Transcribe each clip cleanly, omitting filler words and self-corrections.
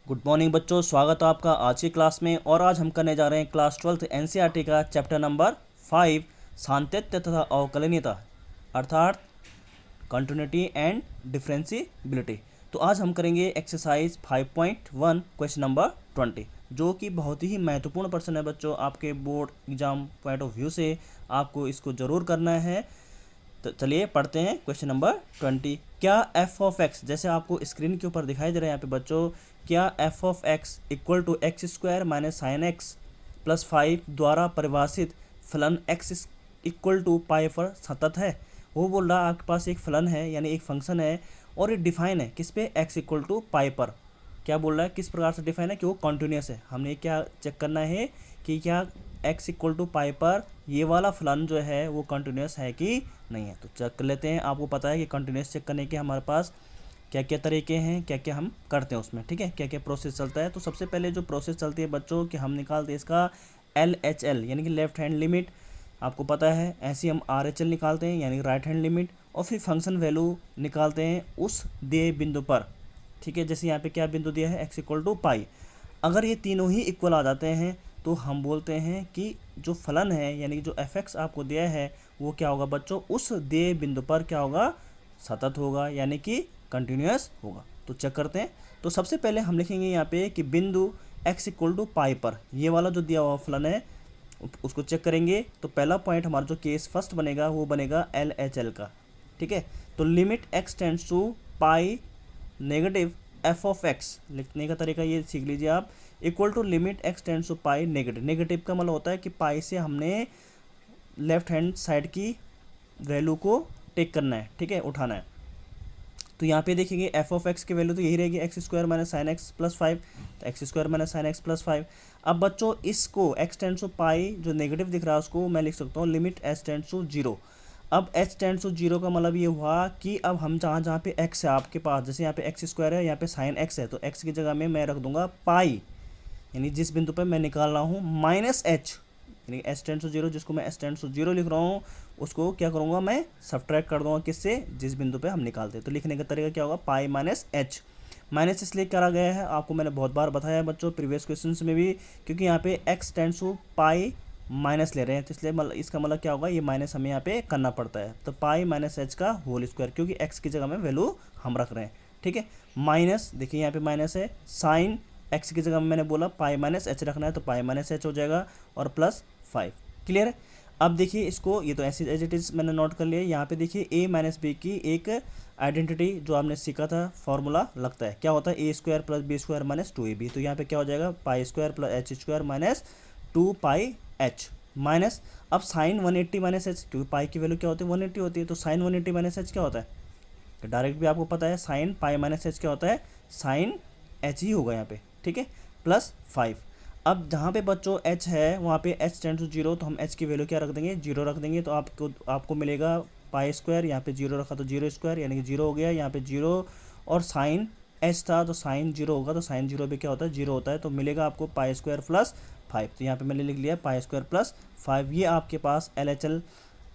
Good morning बच्चों, स्वागत है आपका आज की क्लास में। और आज हम करने जा रहे हैं क्लास 12th एनसीईआरटी का चैप्टर नंबर 5 सांतत्य तथा अवकलनीयता अर्थात कंटिन्यूटी एंड डिफरेंशिएबिलिटी। तो आज हम करेंगे एक्सरसाइज 5.1 क्वेश्चन नंबर 20, जो कि बहुत ही महत्वपूर्ण प्रश्न है बच्चों। आपके board exam point of view से आपको इसको ज़रूर करना है। तो चलिए पढ़ते हैं क्वेश्चन नंबर 20। क्या एफ ऑफ एक्स, जैसे आपको स्क्रीन के ऊपर दिखाई दे रहा है यहाँ पे बच्चों, क्या f of x equal to x square minus sine x plus 5 द्वारा परिभाषित फलन एक्स इक्वल टू पाई पर सतत है। वो बोल रहा है आपके पास एक फलन है यानी एक फंक्शन है और ये डिफाइन है किस पे, एक्स इक्वल टू पाई पर। क्या बोल रहा है, किस प्रकार से डिफाइन है कि वो कॉन्टिन्यूस है। हमने क्या चेक करना है कि क्या एक्स इक्वल टू पाई पर ये वाला फलन जो है वो कंटिन्यूस है कि नहीं है। तो चेक कर लेते हैं। आपको पता है कि कंटिन्यूस चेक करने के हमारे पास क्या क्या तरीके हैं, क्या क्या हम करते हैं उसमें, ठीक है, क्या क्या प्रोसेस चलता है। तो सबसे पहले जो प्रोसेस चलती है बच्चों कि हम निकालते हैं इसका LHL यानी कि लेफ्ट हैंड लिमिट, आपको पता है। ऐसे ही हम RHL निकालते हैं यानी राइट हैंड लिमिट, और फिर फंक्शन वैल्यू निकालते हैं उस दिए बिंदु पर, ठीक है। जैसे यहाँ पे क्या बिंदु दिया है, एक्स इक्वल टू पाई। अगर ये तीनों ही इक्वल आ जाते हैं तो हम बोलते हैं कि जो फलन है यानी कि जो fx आपको दिया है वो क्या होगा बच्चों, उस दिए बिंदु पर क्या होगा, सतत होगा यानी कि कंटिन्यूस होगा। तो चेक करते हैं। तो सबसे पहले हम लिखेंगे यहाँ पे कि बिंदु x इक्वल टू पाई पर ये वाला जो दिया हुआ फलन है उसको चेक करेंगे। तो पहला पॉइंट हमारा जो केस फर्स्ट बनेगा वो बनेगा LHL का, ठीक है। तो limit x tends to pi negative f of x, लिखने का तरीका ये सीख लीजिए आप, equal to limit x tends to pi negative. Negative का मतलब होता है कि पाई से हमने लेफ्ट हैंड साइड की वैल्यू को टेक करना है, ठीक है, उठाना है। तो यहाँ पे देखेंगे एफ ऑफ एक्स की वैल्यू तो यही रहेगी x square minus sine x plus 5, तो x square minus sine x plus 5। अब बच्चों इसको एक्स टेंड्स टू पाई जो नेगेटिव दिख रहा है उसको मैं लिख सकता हूँ लिमिट एच टेंड्स टू 0। अब एच टेंड्स टू 0 का मतलब ये हुआ कि अब हम जहाँ जहाँ पे एक्स है आपके पास, जैसे यहाँ पे एक्स स्क्वायर है, यहाँ पे साइन एक्स है, तो एक्स की जगह में मैं रख दूंगा पाई, यानी जिस बिंदु पे मैं निकाल रहा हूँ माइनस एच, यानी एच टेंड्स टू 0 जिसको मैं एच टेंड्स टू 0 लिख रहा हूँ उसको क्या करूँगा मैं सब्ट्रैक्ट कर दूंगा किससे, जिस बिंदु पे हम निकालते हैं। तो लिखने का तरीका क्या होगा, पाई माइनस एच। माइनस इसलिए करा गया है, आपको मैंने बहुत बार बताया है बच्चों प्रीवियस क्वेश्चन में भी, क्योंकि यहाँ पे x tends to pi minus ले रहे हैं, तो इसलिए इसका मतलब क्या होगा, ये माइनस हमें यहाँ पे करना पड़ता है। तो पाई माइनस एच का होल स्क्वायर, क्योंकि एक्स की जगह में वैल्यू हम रख रहे हैं, ठीक है। माइनस देखिए यहाँ पे माइनस है, साइन एक्स की जगह में मैंने बोला पाई माइनस एच रखना है तो पाई माइनस एच हो जाएगा, और प्लस 5। क्लियर है। अब देखिए इसको, ये तो ऐसे एज इट इज़ मैंने नोट कर लिया। यहाँ पे देखिए ए माइनस बी की एक आइडेंटिटी जो आपने सीखा था फॉर्मूला लगता है, क्या होता है, A square plus B square minus 2ab। तो यहाँ पे क्या हो जाएगा, pi square plus H square minus 2 pi H minus, अब साइन 180 माइनस एच, क्योंकि पाई की वैल्यू क्या होती है 180 होती है, तो साइन 180 माइनस एच क्या होता है, तो डायरेक्ट भी आपको पता है साइन पाई माइनस एच क्या होता है, साइन एच ही होगा यहाँ पे, ठीक है, प्लस 5। अब जहाँ पे बच्चों h है वहाँ पे h टेंड्स टू 0, तो हम h की वैल्यू क्या रख देंगे, 0 रख देंगे। तो आपको मिलेगा पाई स्क्वायर, यहाँ पे 0 रखा तो 0 स्क्वायर यानी कि 0 हो गया, यहाँ पे 0, और साइन h था तो साइन 0 होगा, तो साइन 0 पे क्या होता है, 0 होता है, तो मिलेगा आपको पाई स्क्वायर प्लस 5। तो यहाँ पे मैंने लिख लिया पाई स्क्वायर प्लस 5, ये आपके पास LHL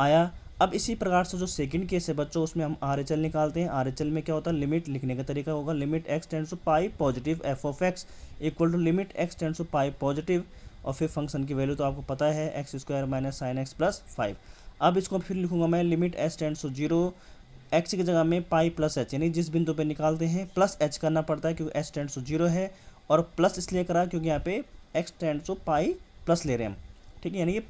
आया। अब इसी प्रकार से जो सेकंड केस है बच्चों उसमें हम RHL निकालते हैं। RHL में क्या होता है, लिमिट, लिखने का तरीका होगा limit x tends to pi positive F of x equal to limit x tends to pi positive, और फिर फंक्शन की वैल्यू तो आपको पता है x square minus sine x plus 5। अब इसको फिर लिखूंगा मैं limit h tends to 0, x की जगह में पाई प्लस एच, यानी जिस बिंदु पे निकालते हैं प्लस एच करना पड़ता है क्योंकि h टेंड्स टू 0 है, और प्लस इसलिए करा क्योंकि यहाँ पे x tends to pi plus ले रहे हैं हम, ठीक है, यानी ये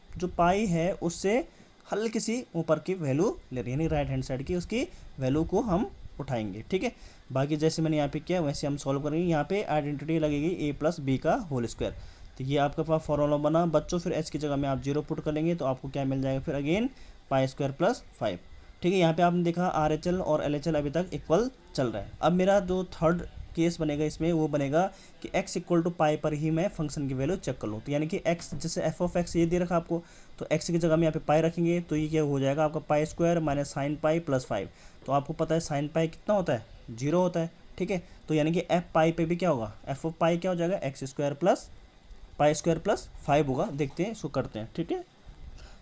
जो पाई है उससे हल्की सी ऊपर की वैल्यू ले रही है, यानी राइट हैंड साइड की उसकी वैल्यू को हम उठाएंगे, ठीक है। बाकी जैसे मैंने यहाँ पे किया वैसे हम सॉल्व करेंगे। यहाँ पे आइडेंटिटी लगेगी a प्लस बी का होल स्क्वायर, तो ये आपके पास फॉर्मूला बना बच्चों। फिर h की जगह में आप 0 पुट कर लेंगे तो आपको क्या मिल जाएगा, फिर अगेन पाई स्क्वायर प्लस 5, ठीक है। यहाँ पे आपने देखा RHL और LHL अभी तक इक्वल चल रहा है। अब मेरा जो थर्ड केस बनेगा इसमें वो बनेगा कि x इक्वल टू पाई पर ही मैं फंक्शन की वैल्यू चेक कर लूँ। तो यानी कि x, जैसे एफ ऑफ एक्स ये दे रखा आपको, तो x की जगह में यहाँ पे पाई रखेंगे तो ये क्या हो जाएगा आपका pi square minus sine pi plus 5। तो आपको पता है साइन पाई कितना होता है, 0 होता है, ठीक है। तो यानी कि एफ पाई पे भी क्या होगा, एफ ऑफ पाई क्या हो जाएगा, x square plus pi square plus 5 होगा। देखते हैं इसको करते हैं, ठीक है।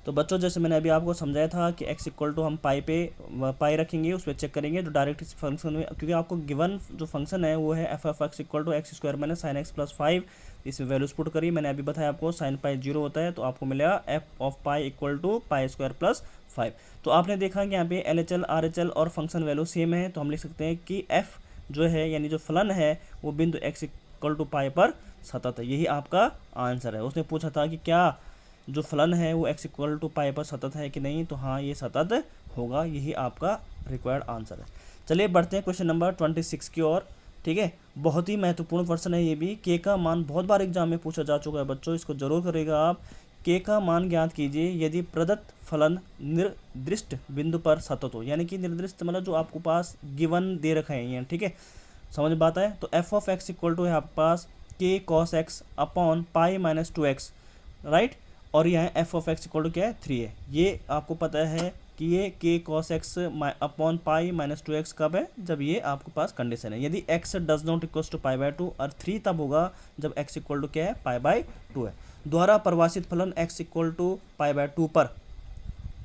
तो बच्चों जैसे मैंने अभी आपको समझाया था कि x इक्वल टू हम पाई रखेंगे, उस पर चेक करेंगे तो डायरेक्ट इस फंक्शन में, क्योंकि आपको गिवन जो फंक्शन है वो है f of x equal to x square minus sine x plus 5। इसमें वैल्यूज पुट करी, मैंने अभी बताया आपको साइन पाई 0 होता है, तो आपको मिलेगा f of pi equal to pi square plus 5। तो आपने देखा कि यहाँ पे LHL RHL और फंक्शन वैल्यू सेम है, तो हम लिख सकते हैं कि f जो है यानी जो फलन है वो बिंदु x इक्वल टू पाई पर सतत है। यही आपका आंसर है। उसने पूछा था कि क्या जो फलन है वो x इक्वल टू पाई पर सतत है कि नहीं, तो हाँ ये सतत होगा। यही आपका रिक्वायर्ड आंसर है। चलिए बढ़ते हैं क्वेश्चन नंबर 26 की ओर। ठीक है, बहुत ही महत्वपूर्ण क्वेश्चन है ये भी। के का मान बहुत बार एग्जाम में पूछा जा चुका है बच्चों, इसको जरूर करेगा आप। के का मान ज्ञात कीजिए यदि प्रदत्त फलन निर्दिष्ट बिंदु पर सतत हो, यानी कि निर्दिष्ट मतलब जो आपको पास गिवन दे रखा है ये। ठीक है, समझ में बात है। तो f of x equal to है आपके पास k cos x upon pi minus 2x, right. और यहाँ f of x equal to क्या है 3 है। ये आपको पता है कि ये के cos x upon pi minus 2x कब है, जब ये आपके पास कंडीशन है यदि x does not equal to pi by 2, और 3 तब होगा जब x इक्वल टू क्या है पाई बाई 2 है। द्वारा परिभाषित फलन x equal to pi by 2 पर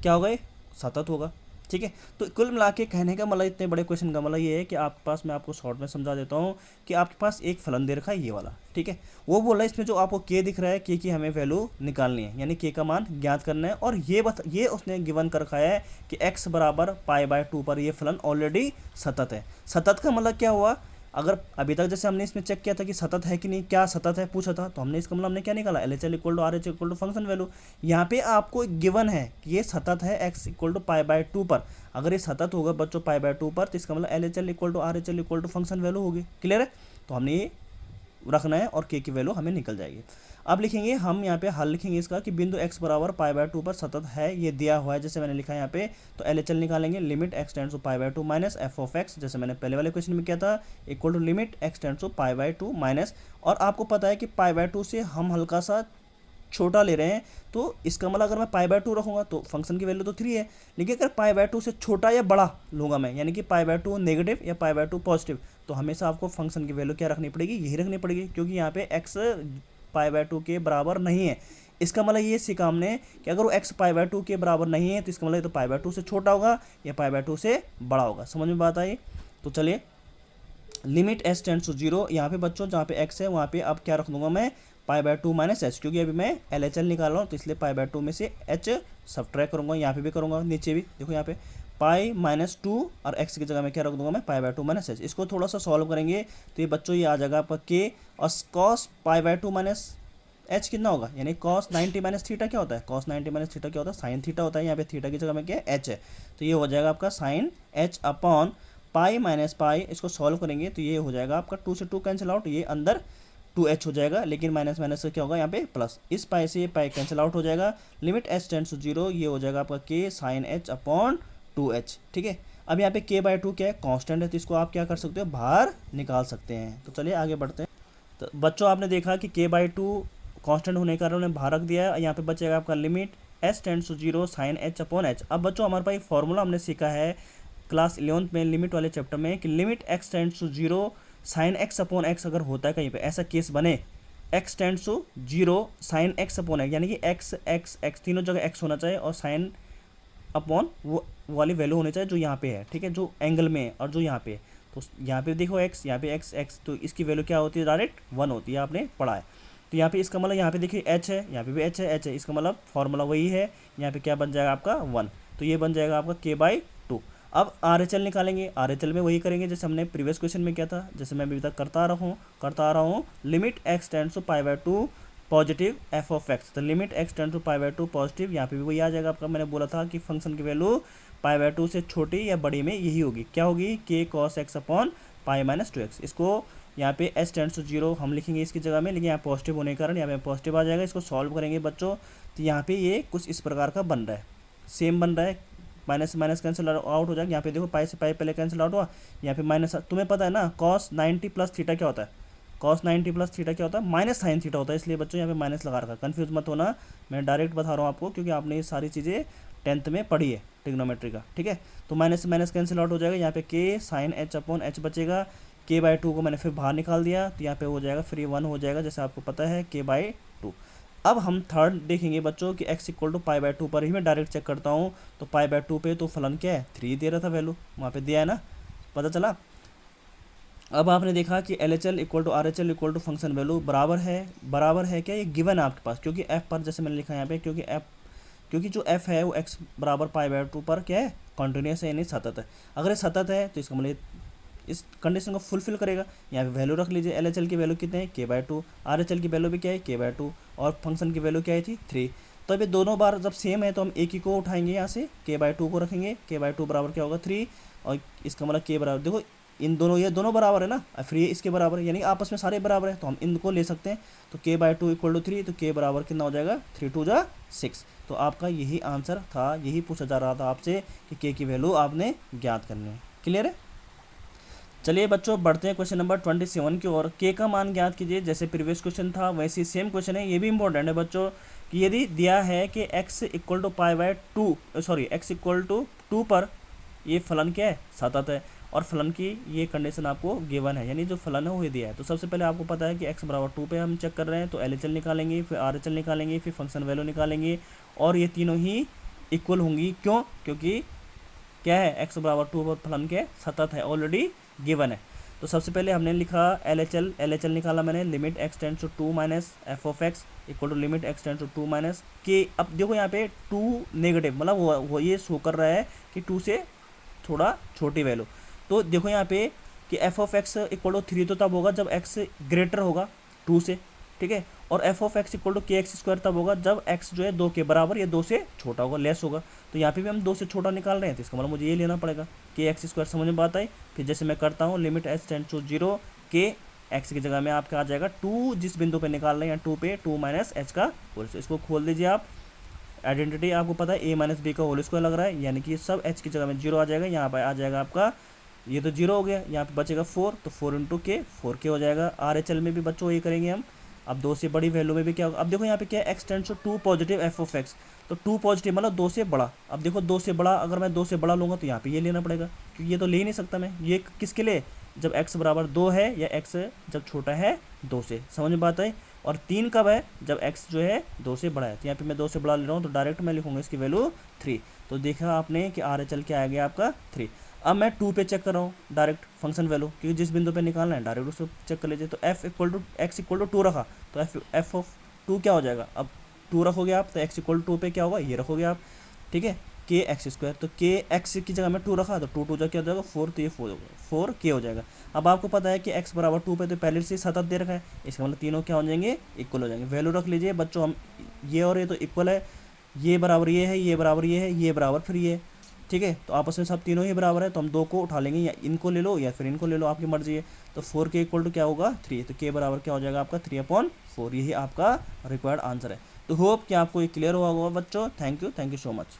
क्या होगा, सतत होगा। ठीक है, तो कुल मिला के कहने का मतलब, इतने बड़े क्वेश्चन का मतलब ये है कि आपके पास, मैं आपको शॉर्ट में समझा देता हूँ कि आपके पास एक फलन दे रखा है ये वाला। ठीक है, वो बोल रहा है इसमें जो आपको के दिख रहा है के की हमें वैल्यू निकालनी है, यानी के का मान ज्ञात करना है। और ये उसने गिवन कर रखा है कि x बराबर पाई बाय 2 पर ये फलन ऑलरेडी सतत है। सतत का मतलब क्या हुआ, अगर अभी तक जैसे हमने इसमें चेक किया था कि सतत है कि नहीं, क्या सतत है पूछा था, तो हमने इसका मतलब हमने क्या निकाला, LHL equal to RHL equal to function value. यहाँ पे आपको गिवन है कि ये सतत है x equal to pi by 2 पर। अगर ये सतत होगा बच्चों पाई बाय 2 पर, तो इसका मतलब LHL equal to RHL equal to function value होगी। क्लियर है, तो हमने ये रखना है और के की वैल्यू हमें निकल जाएगी। अब लिखेंगे हम यहाँ पे हल लिखेंगे इसका कि बिंदु x बराबर पाई बाय 2 पर सतत है, ये दिया हुआ है जैसे मैंने लिखा है यहाँ पे। तो LHL निकालेंगे, limit x tends to pi by 2 minus f of x, जैसे मैंने पहले वाले क्वेश्चन में किया था, equal to limit x tends to pi by 2 minus. और आपको पता है कि पाई बाय 2 से हम हल्का सा छोटा ले रहे हैं, तो इसका मतलब अगर मैं पाई बाय 2 रखूँगा तो फंक्शन की वैल्यू तो 3 है, लेकिन अगर पाई बाय 2 से छोटा या बड़ा लूँगा मैं, यानी कि पाई बाय 2 नेगेटिव या पाई बाय 2 पॉजिटिव, तो हमेशा आपको फंक्शन की वैल्यू क्या रखनी पड़ेगी, यही रखनी पड़ेगी, क्योंकि यहाँ पे x पाई बाय 2 के बराबर नहीं है। इसका मतलब ये सीखा हमने कि अगर वो x पाई बाय 2 के बराबर नहीं है तो इसका मतलब तो पाई बाय 2 से छोटा होगा या पाई बाय 2 से बड़ा होगा। समझ में बात आई। तो चलिए लिमिट s टेंड्स टू 0, यहाँ पे बच्चों जहाँ पे x है वहाँ पे अब क्या रख दूंगा मैं, पाई बाय 2 माइनस एच, क्योंकि अभी मैं LHL निकाल रहा हूँ तो इसलिए पाई बाय 2 में से h सब्ट्रैक्ट करूँगा, यहाँ पे भी करूँगा, नीचे भी देखो यहाँ पे पाई माइनस 2 और x की जगह में क्या रख दूंगा मैं, पाई बाय 2 माइनस एच। इसको थोड़ा सा सॉल्व करेंगे तो ये बच्चों ये आ जाएगा आपका के, और cos pi by 2 minus H कितना होगा, यानी कॉस 90 माइनस थीटा क्या होता है, कॉस 90 माइनस थीटा क्या होता है, साइन थीटा होता है। यहाँ पे थीटा की जगह में क्या है, एच है, तो ये हो जाएगा आपका sine h upon pi minus pi. इसको सॉल्व करेंगे तो ये हो जाएगा आपका 2 से 2 कैंसिल आउट, ये अंदर 2h हो जाएगा, लेकिन माइनस माइनस से क्या होगा यहाँ पे प्लस, इस पाई से ये पाई कैंसिल आउट हो जाएगा। लिमिट h टेंड्स टू 0, ये हो जाएगा आपका k sine h upon 2h। ठीक है, अब यहाँ पे k बाय 2 क्या है, कांस्टेंट है, तो इसको आप क्या कर सकते हो, बाहर निकाल सकते हैं। तो चलिए आगे बढ़ते हैं। तो बच्चों आपने देखा कि k बाय 2 कांस्टेंट होने के कारण उन्हें बाहर रख दिया है। यहाँ पे बचेगा आपका limit h tends to 0 sine h upon h। अब बच्चों हमारे पास एक फॉर्मूला हमने सीखा है क्लास 11th में लिमिट वाले चैप्टर में कि limit x tends to 0 sine x upon x अगर होता है कहीं पे ऐसा केस बने, x tends to 0 sine x upon x, यानी कि x तीनों जगह x होना चाहिए और साइन अपॉन वो वाली वैल्यू होनी चाहिए जो यहाँ पे है। ठीक है, जो एंगल में है और जो यहाँ पे है। तो यहाँ पे देखो x, यहाँ पे x, तो इसकी वैल्यू क्या होती है, डायरेक्ट 1 होती है, आपने पढ़ा है। तो यहाँ पे इसका मतलब यहाँ पे देखिए h है, यहाँ पे भी h है, इसका मतलब फॉर्मूला वही है। यहाँ पे क्या बन जाएगा आपका 1, तो ये बन जाएगा आपका k बाई 2। अब RHL निकालेंगे, RHL में वही करेंगे जैसे हमने प्रीवियस क्वेश्चन में किया था, जैसे मैं अभी तक करता आ रहा हूँ। Limit x tends to pi by 2 positive F of x, तो limit x tends to pi by 2 positive, यहाँ पे भी वही आ जाएगा आपका। मैंने बोला था कि फंक्शन की वैल्यू पाई बाय 2 से छोटी या बड़ी में यही होगी, क्या होगी, k cos x upon pi minus 2x। इसको यहाँ पे h टेंड्स टू 0 हम लिखेंगे इसकी जगह में, लेकिन यहाँ पॉजिटिव होने के कारण यहाँ पे पॉजिटिव आ जाएगा। इसको सॉल्व करेंगे बच्चों तो यहाँ पे ये कुछ इस प्रकार का बन रहा है, सेम बन रहा है, माइनस माइनस कैंसिल आउट हो जाएगा। यहाँ पे देखो पाई से पाई पहले कैंसिल आउट हुआ, यहाँ पे माइनस, तुम्हें पता है ना कॉस 90 प्लस थीटा क्या होता है, कॉस 90 प्लस थीटा क्या होता है, माइनस साइन थीटा होता है, इसलिए बच्चों यहाँ पे माइनस लगा रखा। कंफ्यूज मत होना, मैं डायरेक्ट बता रहा हूँ आपको, क्योंकि आपने ये सारी चीज़ें 10th में पढ़ी है ट्रिग्नोमेट्री का। ठीक है, तो माइनस से माइनस कैंसिल आउट हो जाएगा, यहाँ पे k sine h upon h बचेगा। k बाई 2 को मैंने फिर बाहर निकाल दिया, तो यहाँ पे हो जाएगा फ्री 1 हो जाएगा, जैसे आपको पता है k बाई 2। अब हम थर्ड देखेंगे बच्चों कि x equal to pi by two पर ही मैं डायरेक्ट चेक करता हूँ। तो पाई बाय टू पे तो फलन क्या है 3 दे रहा था, वैल्यू वहाँ पे दिया है ना, पता चला। अब आपने देखा कि L H L equal to R H L equal to function value बराबर है क्या, ये गिवन है आपके पास, क्योंकि एफ पर जैसे मैंने लिखा है यहाँ पे, क्योंकि जो एफ है वो एक्स बराबर पाई बाय टू पर क्या है कॉन्टिन्यूस है, यानी सतत है। अगर ये सतत है तो इसका मतलब इस कंडीशन को फुलफिल करेगा। यहाँ पे वैल्यू रख लीजिए, एल एच एल की वैल्यू कितने हैं के by two, R H L की वैल्यू भी क्या है के बाय टू, और फंक्शन की वैल्यू क्या आई थी 3। तो अभी दोनों बार जब सेम है तो हम एक ही को उठाएंगे, यहाँ से के बाय टू को रखेंगे, के बाय टू बराबर क्या होगा 3, और इसका मतलब के बराबर, देखो इन दोनों ये दोनों बराबर है ना, फिर ये इसके बराबर है, यानी आपस में सारे बराबर है, तो हम इनको ले सकते हैं। तो के बाय टू इक्वल टू 3, तो के बराबर कितना हो जाएगा 3 2 जा 6। तो आपका यही आंसर था, यही पूछा जा रहा था आपसे कि के की वैल्यू आपने ज्ञात करनी है। क्लियर है। चलिए बच्चों बढ़ते हैं क्वेश्चन नंबर 27 की ओर। के का मान ज्ञात कीजिए। जैसे प्रीवियस क्वेश्चन था वैसे ही सेम क्वेश्चन है, ये भी इंपॉर्टेंट है बच्चों कि यदि दिया है कि x equal to pi by two, sorry x equal to 2 पर ये फलन क्या है सतत है, और फलन की ये कंडीशन आपको गिवन है, यानी जो फलन है वो दिया है। तो सबसे पहले आपको पता है कि x बराबर 2 पे हम चेक कर रहे हैं, तो एल एच एल निकालेंगे, फिर आर एच एल निकालेंगे, फिर फंक्शन वैल्यू निकालेंगे, और ये तीनों ही इक्वल होंगी। क्यों? क्योंकि क्या है x बराबर 2 पर फलन के सतत है, ऑलरेडी गिवन है। तो सबसे पहले हमने लिखा एल एच एल निकाला मैंने, limit x tends to 2 minus f of x equal to limit x tends to 2 minus के। अब देखो यहाँ पे 2 नेगेटिव, मतलब वो ये शो कर रहा है कि 2 से थोड़ा छोटी वैल्यू। तो देखो यहाँ पे कि f of x equal to 3 तो तब होगा जब x ग्रेटर होगा 2 से, ठीक है, और f of x equal to के एक्स स्क्वायर तब होगा जब x जो है 2 के बराबर या 2 से छोटा होगा, लेस होगा। तो यहाँ पे भी हम 2 से छोटा निकाल रहे हैं, तो इसका मतलब मुझे ये लेना पड़ेगा के एक्स स्क्वायर। समझ में बात आई। फिर जैसे मैं करता हूँ लिमिट एच टेंड्स टू 0, के एक्स की जगह में आपका आ जाएगा 2, जिस बिंदु पे निकाल रहे हैं 2 पे 2 माइनस एच का होल स्क्वायर। इसको खोल दीजिए आप, आइडेंटिटी आपको पता है ए माइनस बी का होल स्क्वायर लग रहा है, यानी कि सब एच की जगह में 0 आ जाएगा। यहाँ पर आ जाएगा आपका, ये तो 0 हो गया, यहाँ पे बचेगा 4, तो 4 इंटू के 4 हो जाएगा। आर एच एल में भी बच्चों ये करेंगे हम। अब 2 से बड़ी वैल्यू में भी क्या होगा, अब देखो यहाँ पे क्या है x tends to 2 positive F of x, तो 2 पॉजिटिव मतलब 2 से बड़ा। अब देखो 2 से बड़ा, अगर मैं 2 से बड़ा लूँगा तो यहाँ पे ये लेना पड़ेगा, क्योंकि ये तो ले ही नहीं सकता मैं। ये किसके लिए, जब x बराबर 2 है या x जब छोटा है 2 से। समझ में बात आई। और 3 कब है, जब x जो है 2 से बड़ा है। तो यहाँ पे मैं 2 से बड़ा ले रहा हूँ, तो डायरेक्ट मैं लिखूँगा इसकी वैल्यू 3। तो देखा आपने कि आर एच एल क्या आ गया आपका 3। अब मैं 2 पे चेक कर रहा हूँ डायरेक्ट फंक्शन वैल्यू, क्योंकि जिस बिंदु पे निकालना है डायरेक्ट उसको चेक कर लीजिए। तो f equal to x equal to 2 रखा, तो एफ ऑफ 2 क्या हो जाएगा, अब 2 रखोगे आप तो x इक्वल टू 2 पे क्या होगा, ये रखोगे आप, ठीक है, के एक्स स्क्वायर। तो के एक्स की जगह में 2 रखा, तो 2 2 जा क्या हो जाएगा 4, तो ये 4 के हो जाएगा। अब आपको पता है कि x बराबर 2 पे तो पहले से सतत दे रखा है, इसका मतलब तीनों क्या हो जाएंगे इक्वल हो जाएंगे। वैल्यू रख लीजिए बच्चों, हम ये और ये तो इक्वल है, ये बराबर ये है, ये बराबर ये है, ये बराबर फिर ये, ठीक है। तो आपस में सब तीनों ही बराबर है, तो हम 2 को उठा लेंगे, या इनको ले लो या फिर इनको ले लो, आपकी मर्जी है। तो 4 के इक्वल टू क्या होगा 3, तो के बराबर क्या हो जाएगा आपका 3/4। यही आपका रिक्वायर्ड आंसर है। तो होप कि आपको ये क्लियर हुआ होगा बच्चों। Thank you so much.